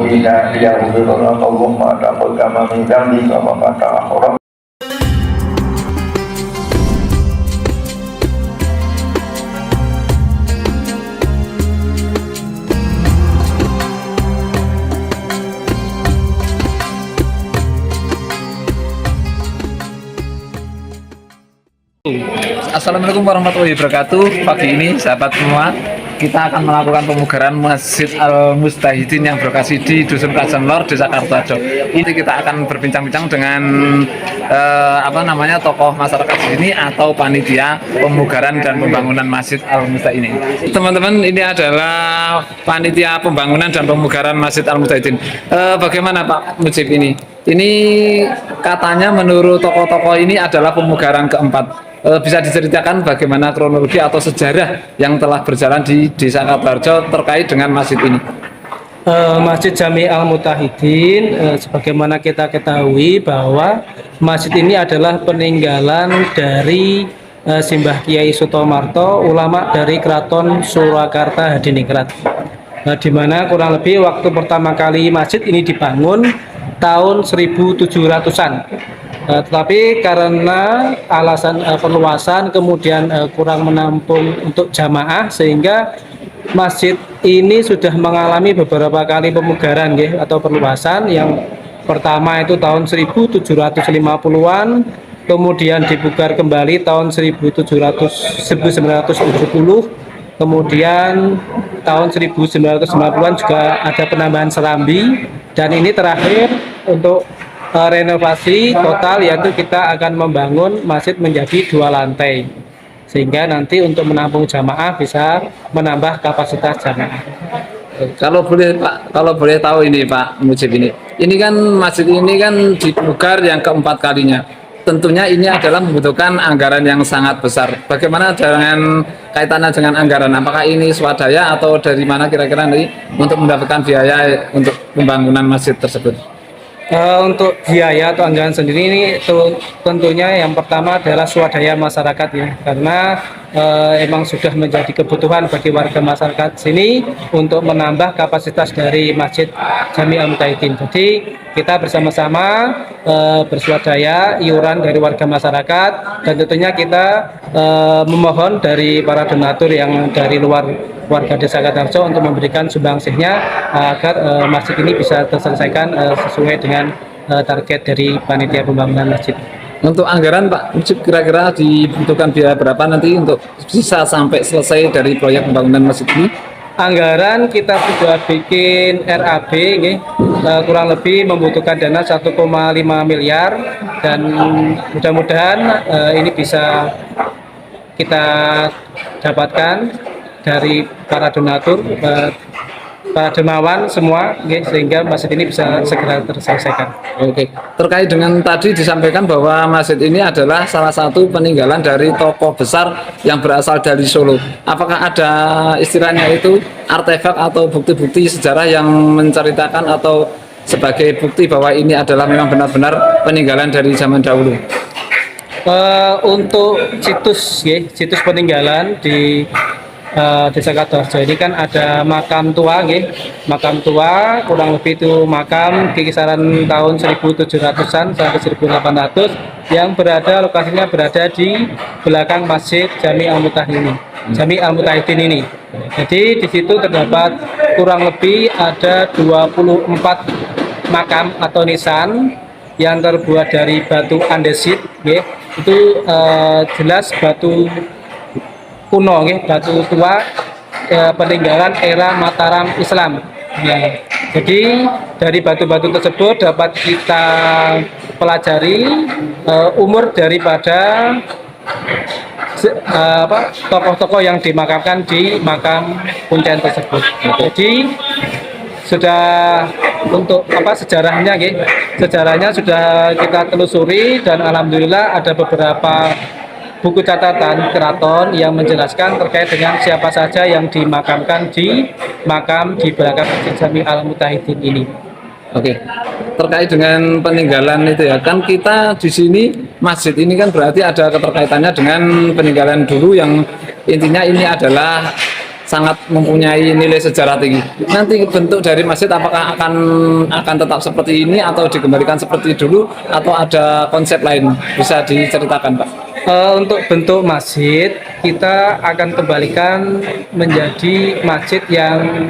إلى يغفر لهم ما تقدم من ذنبك وما تأخر. Assalamualaikum warahmatullahi wabarakatuh. Pagi ini sahabat semua, kita akan melakukan pemugaran Masjid Al-Mustahidin yang berlokasi di Dusun Krajan Lor, Desa Kartoharjo. Ini kita akan berbincang-bincang dengan tokoh masyarakat sini atau panitia pemugaran dan pembangunan Masjid Al-Mustahidin. Teman-teman, ini adalah panitia pembangunan dan pemugaran Masjid Al-Mustahidin. Bagaimana Pak Mujib ini? Ini katanya menurut tokoh-tokoh ini adalah pemugaran keempat. Bisa diceritakan bagaimana kronologi atau sejarah yang telah berjalan di Desa Kartoharjo terkait dengan masjid ini? Masjid Jami Al-Mutahidin, sebagaimana kita ketahui bahwa masjid ini adalah peninggalan dari Simbah Kiai Sutomarto, ulama dari Keraton Surakarta Hadiningrat, di mana kurang lebih waktu pertama kali masjid ini dibangun tahun 1700-an. Tetapi karena alasan perluasan kemudian kurang menampung untuk jamaah, sehingga masjid ini sudah mengalami beberapa kali pemugaran atau perluasan. Yang pertama itu tahun 1750-an, kemudian dipugar kembali tahun 1970, kemudian tahun 1990-an juga ada penambahan serambi, dan ini terakhir untuk renovasi total, yaitu kita akan membangun masjid menjadi 2 lantai sehingga nanti untuk menampung jamaah bisa menambah kapasitas jamaah. Kalau boleh tahu ini Pak Mujib, ini kan masjid ini kan dipugar yang keempat kalinya. Tentunya ini adalah membutuhkan anggaran yang sangat besar. Bagaimana dengan kaitannya dengan anggaran? Apakah ini swadaya atau dari mana kira-kira nanti untuk mendapatkan biaya untuk pembangunan masjid tersebut? Untuk biaya atau anggaran sendiri ini tentunya yang pertama adalah swadaya masyarakat karena emang sudah menjadi kebutuhan bagi warga masyarakat sini untuk menambah kapasitas dari Masjid Jami Al-Mutahidin. Jadi kita bersama-sama berswadaya iuran dari warga masyarakat, dan tentunya kita memohon dari para donatur yang dari luar warga Desa Kartoharjo untuk memberikan sumbangsihnya agar masjid ini bisa terselesaikan sesuai dengan target dari panitia pembangunan masjid. Untuk anggaran Pak Mujib, kira-kira dibutuhkan biaya berapa nanti untuk bisa sampai selesai dari proyek pembangunan masjid ini? Anggaran kita sudah bikin RAB, kurang lebih membutuhkan dana 1,5 miliar, dan mudah-mudahan ini bisa kita dapatkan dari para donatur, para dermawan semua, sehingga masjid ini bisa segera terselesaikan. Oke, terkait dengan tadi disampaikan bahwa masjid ini adalah salah satu peninggalan dari tokoh besar yang berasal dari Solo. Apakah ada istilahnya itu artefak atau bukti-bukti sejarah yang menceritakan atau sebagai bukti bahwa ini adalah memang benar-benar peninggalan dari zaman dahulu? Untuk situs peninggalan di Desa Kartoharjo ini kan ada makam tua, makam tua kurang lebih itu makam di kisaran tahun 1700-an sampai 1800 yang lokasinya berada di belakang Masjid Jami Al-Mutahidin ini. Jadi di situ terdapat kurang lebih ada 24 makam atau nisan yang terbuat dari batu andesit, itu jelas batu kuno, batu tua peninggalan era Mataram Islam. Jadi dari batu-batu tersebut dapat kita pelajari umur daripada tokoh-tokoh yang dimakamkan di makam kuncen tersebut. Jadi sudah untuk sejarahnya sudah kita telusuri, dan alhamdulillah ada beberapa buku catatan keraton yang menjelaskan terkait dengan siapa saja yang dimakamkan di makam di belakang Masjid Jami Al-Mutahidin ini. Oke, terkait dengan peninggalan itu kan kita di sini masjid ini kan berarti ada keterkaitannya dengan peninggalan dulu yang intinya ini adalah sangat mempunyai nilai sejarah tinggi. Nanti bentuk dari masjid apakah akan tetap seperti ini atau dikembalikan seperti dulu atau ada konsep lain? Bisa diceritakan, Pak? Untuk bentuk masjid kita akan kembalikan menjadi masjid yang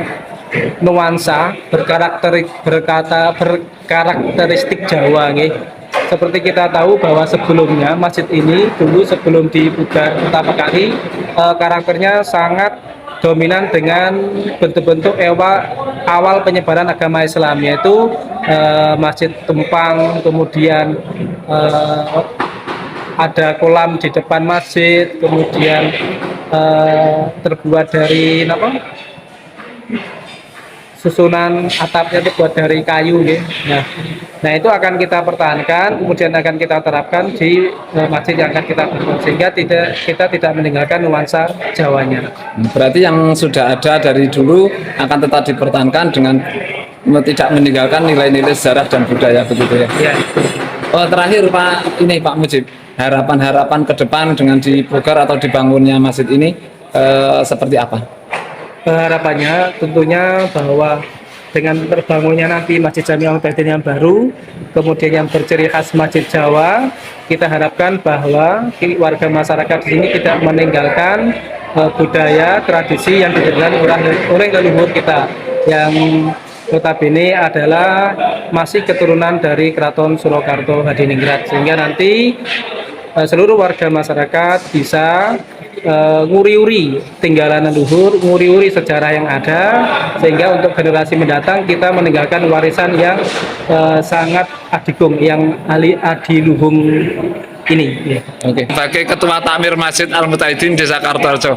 nuansa berkarakteristik Jawa, nggih. Seperti kita tahu bahwa sebelumnya masjid ini dulu sebelum dipugar pertama kali karakternya sangat dominan dengan bentuk-bentuk awal penyebaran agama Islam, yaitu Masjid Tumpang, kemudian ada kolam di depan masjid, kemudian terbuat dari susunan atapnya terbuat dari kayu, gitu. Nah itu akan kita pertahankan, kemudian akan kita terapkan di masjid yang akan kita bangun, sehingga kita tidak meninggalkan nuansa Jawanya. Berarti yang sudah ada dari dulu akan tetap dipertahankan dengan tidak meninggalkan nilai-nilai sejarah dan budaya, begitu ya? Ya. Oh, terakhir Pak Mujib, harapan-harapan ke depan dengan dipugar atau dibangunnya masjid ini seperti apa? Harapannya tentunya bahwa dengan terbangunnya nanti Masjid Jami Al-Mutahidin yang baru, kemudian yang berciri khas Masjid Jawa, kita harapkan bahwa warga masyarakat di sini tidak meninggalkan budaya, tradisi yang diberikan oleh leluhur kita, yang notabene adalah masih keturunan dari Keraton Surakarta Hadiningrat, sehingga nanti seluruh warga masyarakat bisa nguri-uri tinggalan leluhur, nguri-uri sejarah yang ada, sehingga untuk generasi mendatang kita meninggalkan warisan yang sangat adigung, yang adiluhung ini. Oke. Sebagai Ketua Takmir Masjid Al-Mutahidin Desa Kartoharjo,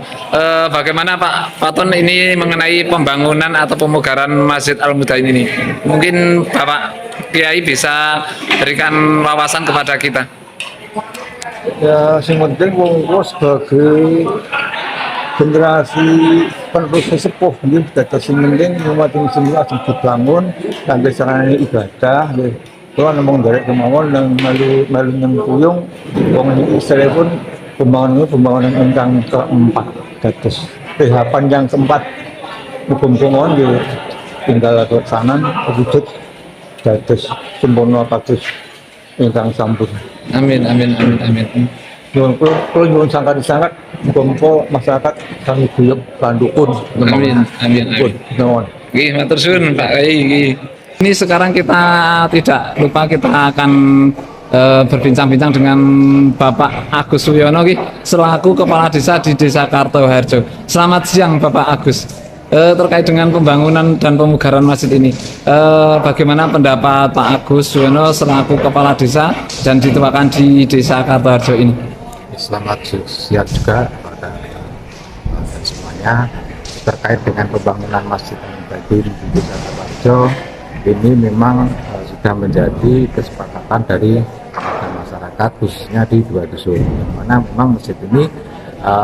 bagaimana Pak Faton ini mengenai pembangunan atau pemugaran Masjid Al-Mutahidin ini? Mungkin Bapak Kiai bisa berikan wawasan kepada kita. Ya, sing penting wong sebagai generasi penerus sepuh nggih dados sing penting umat muslim ajeng dibangun kangge sarana ibadah nggih. Kula nemong derek kemawon nang melu nang kuyung wong iki istilahipun pembangunan ingkang keempat dados tahapan yang keempat muga-muga nggih tinggal pelaksanaan wujud dados sempurna kados ingkang sampun. Amin. Nyuwun sangat muga masyarakat kami guyub lan dukun. Amin. Nuwun. Nggih, matur suwun Pak Kiai. Ini sekarang kita tidak lupa kita akan berbincang-bincang dengan Bapak Agus Suyono selaku Kepala Desa di Desa Kartoharjo. Selamat siang Bapak Agus. Terkait dengan pembangunan dan pemugaran masjid ini, bagaimana pendapat Pak Agus Suyono selaku Kepala Desa dan dituakan di Desa Kartoharjo ini? Selamat siang juga kepada semuanya terkait dengan pembangunan Masjid Al-Mutahidin di Desa Kartoharjo. Ini memang sudah menjadi kesepakatan dari masyarakat khususnya di dua dusun, yang mana memang masjid ini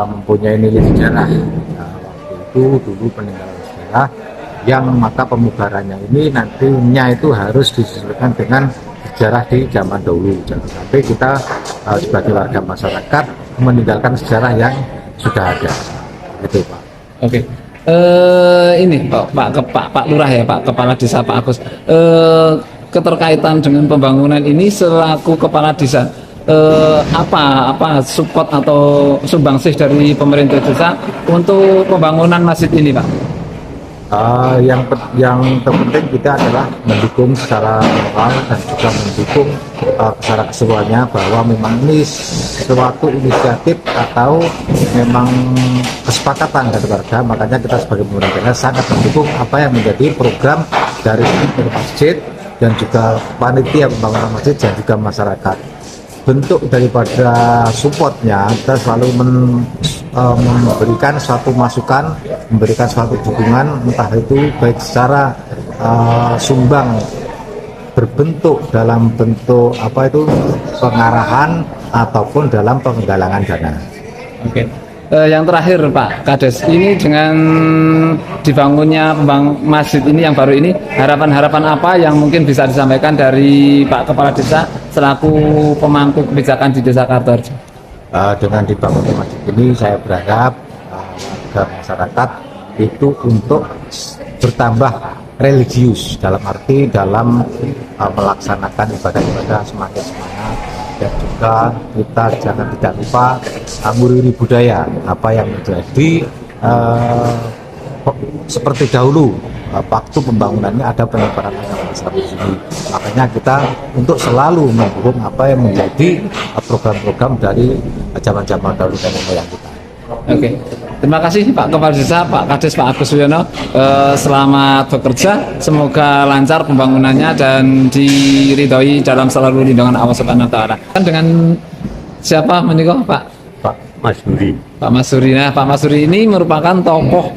mempunyai nilai sejarah. Itu dulu peninggalan sejarah yang maka pemugarannya ini nantinya itu harus disesuaikan dengan sejarah di zaman dahulu. Jangan sampai kita sebagai warga masyarakat meninggalkan sejarah yang sudah ada. Gitu Pak. Oke. Ini Pak Lurah ya, Pak Kepala Desa Pak Agus. Keterkaitan dengan pembangunan ini selaku Kepala Desa, apa support atau sumbangsih dari pemerintah desa untuk pembangunan masjid ini, Pak? Yang terpenting kita adalah mendukung secara moral dan juga mendukung secara keseluruhannya bahwa memang ini suatu inisiatif atau memang kesepakatan dari warga. Makanya kita sebagai pemerintah sangat mendukung apa yang menjadi program dari masjid dan juga panitia pembangunan masjid dan juga masyarakat. Bentuk daripada supportnya kita selalu memberikan suatu masukan, memberikan suatu dukungan, entah itu baik secara sumbang berbentuk dalam bentuk pengarahan ataupun dalam penggalangan dana. Oke. Yang terakhir Pak Kades, ini dengan dibangunnya masjid ini yang baru ini, harapan-harapan apa yang mungkin bisa disampaikan dari Pak Kepala Desa selaku pemangku kebijakan di Desa Kartoharjo? Dengan dibangunnya masjid ini saya berharap warga masyarakat itu untuk bertambah religius, dalam arti dalam melaksanakan ibadah-ibadah semakin semangat, dan juga kita jangan tidak lupa nguriri budaya apa yang menjadi seperti dahulu waktu pembangunannya ada penyebaran agama Islam di sini. Makanya kita untuk selalu mendukung apa yang menjadi program-program dari zaman-zaman dahulu nenek moyang kita. Oke, terima kasih Pak Kepala Desa, Pak Kades, Pak Agus Suyono. Selamat bekerja, semoga lancar pembangunannya dan diridhoi dalam selalu lindungan Allah Subhanahu Wa Taala. Kan dengan siapa menikah Pak? Pak Masuri. Pak Masuri. Nah, Pak Masuri ini merupakan tokoh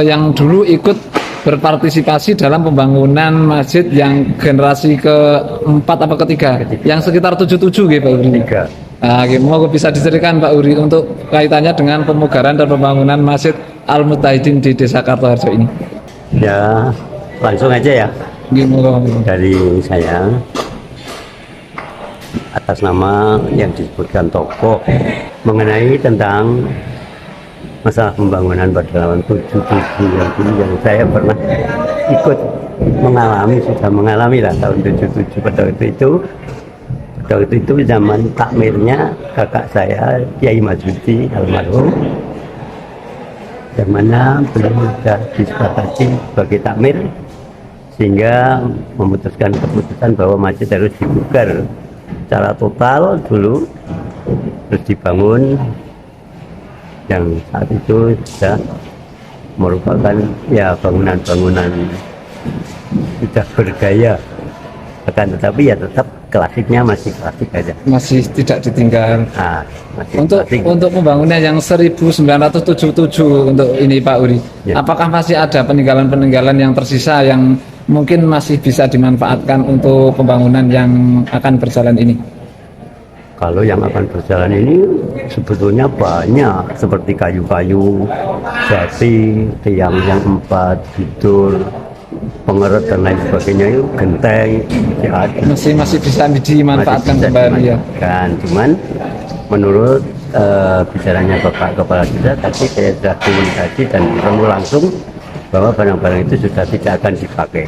yang dulu ikut berpartisipasi dalam pembangunan masjid yang generasi keempat apa ketiga, yang sekitar 77 gitu Pak Uri. Nah, mau bisa diceritakan Pak Uri untuk kaitannya dengan pemugaran dan pembangunan Masjid Al-Mutahidin di Desa Kartoharjo ini? Ya, langsung aja ya. Gimana? Dari saya atas nama yang disebutkan tokoh mengenai tentang masalah pembangunan pada tahun 77 yang saya pernah ikut mengalami, sudah mengalami lah tahun 77 pada waktu itu zaman takmirnya kakak saya Kiai Majuti almarhum, yang mana belum sudah disepakati sebagai takmir sehingga memutuskan keputusan bahwa masjid harus dibugar secara total dulu, terus dibangun, yang saat itu sudah merupakan ya bangunan-bangunan sudah bergaya, akan tetapi ya tetap klasiknya masih klasik aja, Masih tidak ditinggal. nah, masih Untuk klasik. untuk pembangunan yang 1977 untuk ini Pak Uri, Ya. apakah masih ada peninggalan-peninggalan yang tersisa yang mungkin masih bisa dimanfaatkan untuk pembangunan yang akan berjalan ini? Kalau yang akan berjalan ini sebetulnya banyak, seperti kayu-kayu, jati, tiang yang 4, tidur, pengeret dan lain sebagainya, itu genteng, ya ada. Masih bisa dimanfaatkan Masih bisa kembali ya. dimanfaatkan. Cuman menurut bicaranya Bapak Kepala Desa tadi, saya sudah komunikasi dan ketemu langsung bahwa barang-barang itu sudah tidak akan dipakai.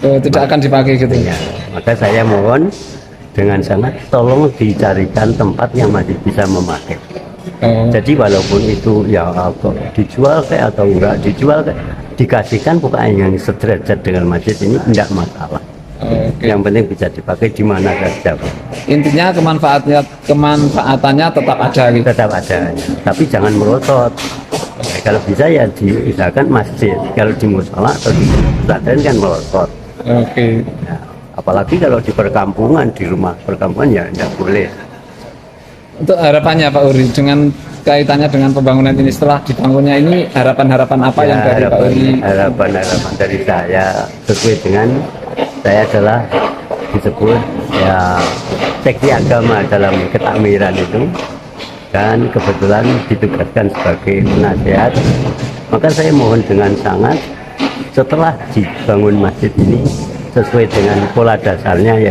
Tidak akan dipakai gitu ya. Ya, maka saya mohon dengan sangat tolong dicarikan tempat yang masih bisa memakai. Jadi walaupun itu ya dijual kayak atau enggak dijual kayak, dikasihkan bukan yang sederajat dengan masjid ini tidak masalah. Oke. Yang penting bisa dipakai di mana saja. Intinya kemanfaatannya tetap ada gitu. Tetap ada, tapi jangan merotot. Kalau bisa ya diusahakan masjid. Kalau di musola atau di pesantren kan merotot. Oke. Nah, apalagi kalau di perkampungan, di rumah perkampungan ya tidak boleh. Untuk harapannya Pak Uri dengan kaitannya dengan pembangunan ini, setelah dibangunnya ini, harapan-harapan apa yang dari Pak Uri? Harapan dari saya sesuai dengan saya adalah disebut ya seksi agama dalam ketakmiran itu, dan kebetulan ditugaskan sebagai penasehat. Maka saya mohon dengan sangat setelah dibangun masjid ini sesuai dengan pola dasarnya,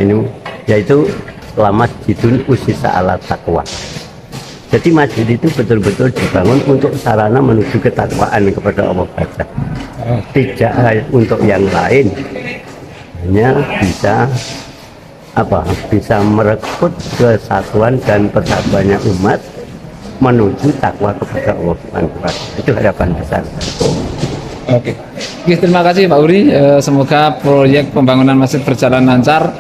yaitu masjidun usisa ala taqwa. Jadi masjid itu betul-betul dibangun untuk sarana menuju ketakwaan kepada Allah saja, tidak untuk yang lain. Hanya bisa merekrut kesatuan dan persatuannya umat menuju takwa kepada Allah Subhanahu wa Ta'ala. Itu harapan besar. Oke. Oke, terima kasih Pak Uri. Semoga proyek pembangunan masjid berjalan lancar,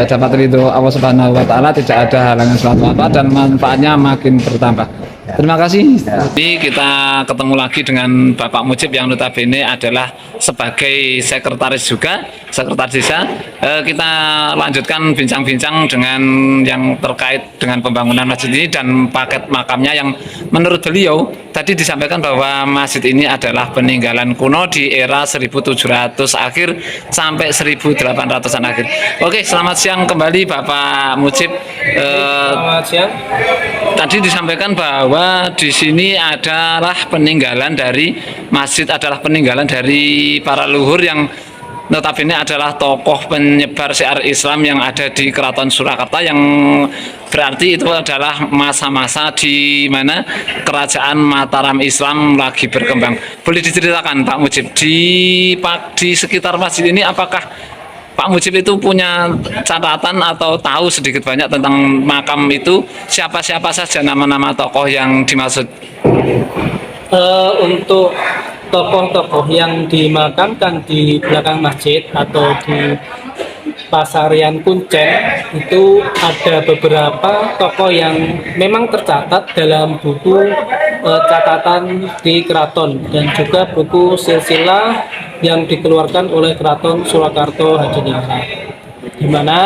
dapat ridho Allah Subhanahu wa Ta'ala, tidak ada halangan suatu apa, dan manfaatnya makin bertambah. Terima kasih. Ini kita ketemu lagi dengan Bapak Mujib yang notabene adalah sebagai sekretaris juga, sekretaris desa. Kita lanjutkan bincang-bincang dengan yang terkait dengan pembangunan masjid ini dan paket makamnya yang menurut beliau tadi disampaikan bahwa masjid ini adalah peninggalan kuno di era 1700 akhir sampai 1800-an akhir. Oke, selamat siang kembali Bapak Mujib. Selamat siang. Tadi disampaikan bahwa di sini adalah peninggalan dari masjid, adalah peninggalan dari para leluhur yang notabene adalah tokoh penyebar syiar Islam yang ada di Keraton Surakarta, yang berarti itu adalah masa-masa di mana kerajaan Mataram Islam lagi berkembang. Boleh diceritakan Pak Mujib, di sekitar masjid ini apakah Pak Mujib itu punya catatan atau tahu sedikit banyak tentang makam itu, siapa-siapa saja nama-nama tokoh yang dimaksud? Untuk tokoh-tokoh yang dimakamkan di belakang masjid atau di Pasarian Kuncen itu ada beberapa tokoh yang memang tercatat dalam buku catatan di keraton dan juga buku silsilah yang dikeluarkan oleh Keraton Surakarta Hadiningrat, di mana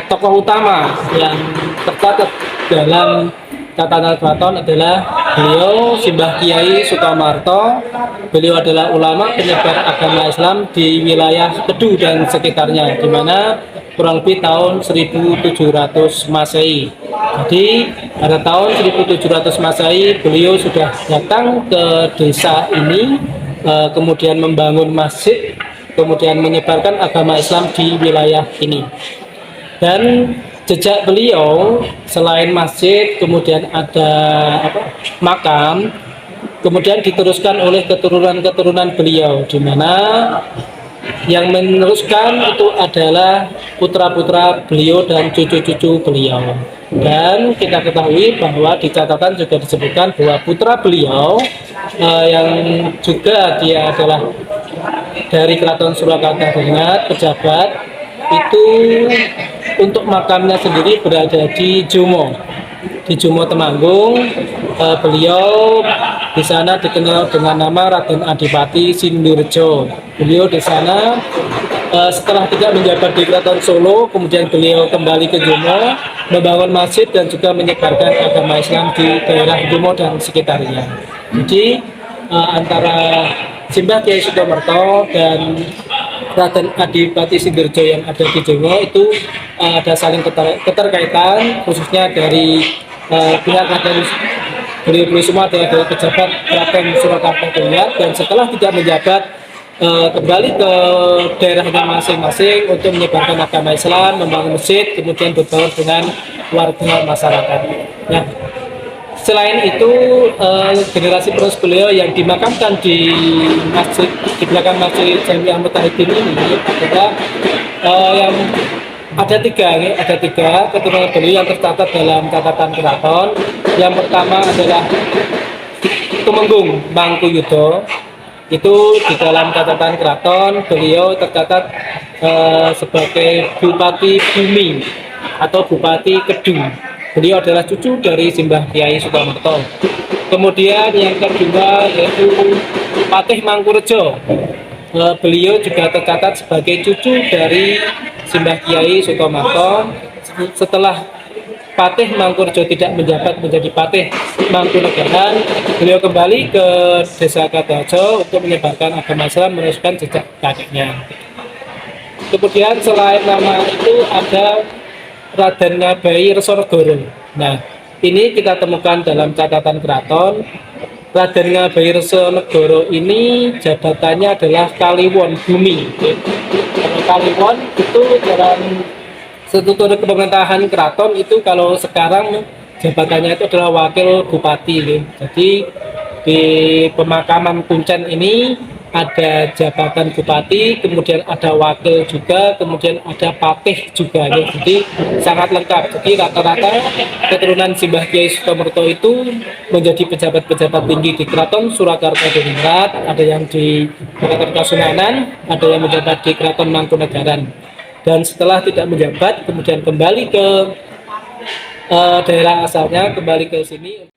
tokoh utama yang tercatat dalam catatan keraton adalah beliau Simbah Kiai Sutomarto. Beliau adalah ulama penyebar agama Islam di wilayah Kedu dan sekitarnya, di mana kurang lebih tahun 1700 Masehi. Jadi pada tahun 1700 Masehi beliau sudah datang ke desa ini, kemudian membangun masjid, kemudian menyebarkan agama Islam di wilayah ini. Dan jejak beliau selain masjid kemudian ada makam, kemudian diteruskan oleh keturunan-keturunan beliau, di mana yang meneruskan itu adalah putra-putra beliau dan cucu-cucu beliau. Dan kita ketahui bahwa di catatan juga disebutkan bahwa putra beliau yang juga dia adalah dari Keraton Surakarta Hadiningrat, pejabat, itu untuk makamnya sendiri berada di Jumo, di Jumo Temanggung. Beliau di sana dikenal dengan nama Raden Adipati Sindurjo. Beliau di sana setelah tidak menjabat di Keraton Solo, kemudian beliau kembali ke Jumo, membangun masjid dan juga menyebarkan agama Islam di daerah Jumo dan sekitarnya. Jadi antara Simbah Kiai Sutomarto dan Raden Adipati Sindurjo yang ada di Jumo itu ada saling keterkaitan, khususnya dari pihak Raden, beliau semua adalah dari pejabat Keraton Surakarta Hadiningrat, dan setelah tidak menjabat kembali ke daerahnya masing-masing untuk menyebarkan agama Islam, membangun masjid, kemudian berbaur dengan warga masyarakat. Nah, selain itu generasi penerus beliau yang dimakamkan di masjid, di belakang masjid Jami Al-Mutahidin ini adalah yang ada tiga keturunan beliau yang tercatat dalam catatan keraton. Yang pertama adalah Tumenggung Mangkuyudo. Itu di dalam catatan keraton beliau tercatat sebagai Bupati Bumi atau Bupati Kedu. Beliau adalah cucu dari Simbah Kiai Sutomarto. Kemudian yang kedua yaitu Patih Mangkurejo. Beliau juga tercatat sebagai cucu dari Simbah Kiai Sutomarto. Setelah Patih Mangkurejo tidak menjabat menjadi Patih Mangkunegaran, beliau kembali ke desa Kadajo untuk menyebarkan agama Islam, meneruskan jejak kakeknya. Kemudian selain nama itu ada Raden Ngabai Resorgoro. Nah, ini kita temukan dalam catatan keraton. Raden Ngabai Resorgoro ini jabatannya adalah Kaliwon Bumi. Kaliwon itu dalam struktur pemerintahan keraton itu, kalau sekarang jabatannya itu adalah wakil bupati. Jadi di pemakaman Kuncen ini ada jabatan bupati, kemudian ada wakil juga, kemudian ada patih juga. Jadi sangat lengkap. Jadi rata-rata keturunan Simbah Kiai Sutomarto itu menjadi pejabat-pejabat tinggi di Keraton Surakarta Hadiningrat, ada yang di Keraton Kasunanan, ada yang menjabat di Keraton Mangkunegaran. Dan setelah tidak menjabat kemudian kembali ke daerah asalnya, kembali ke sini.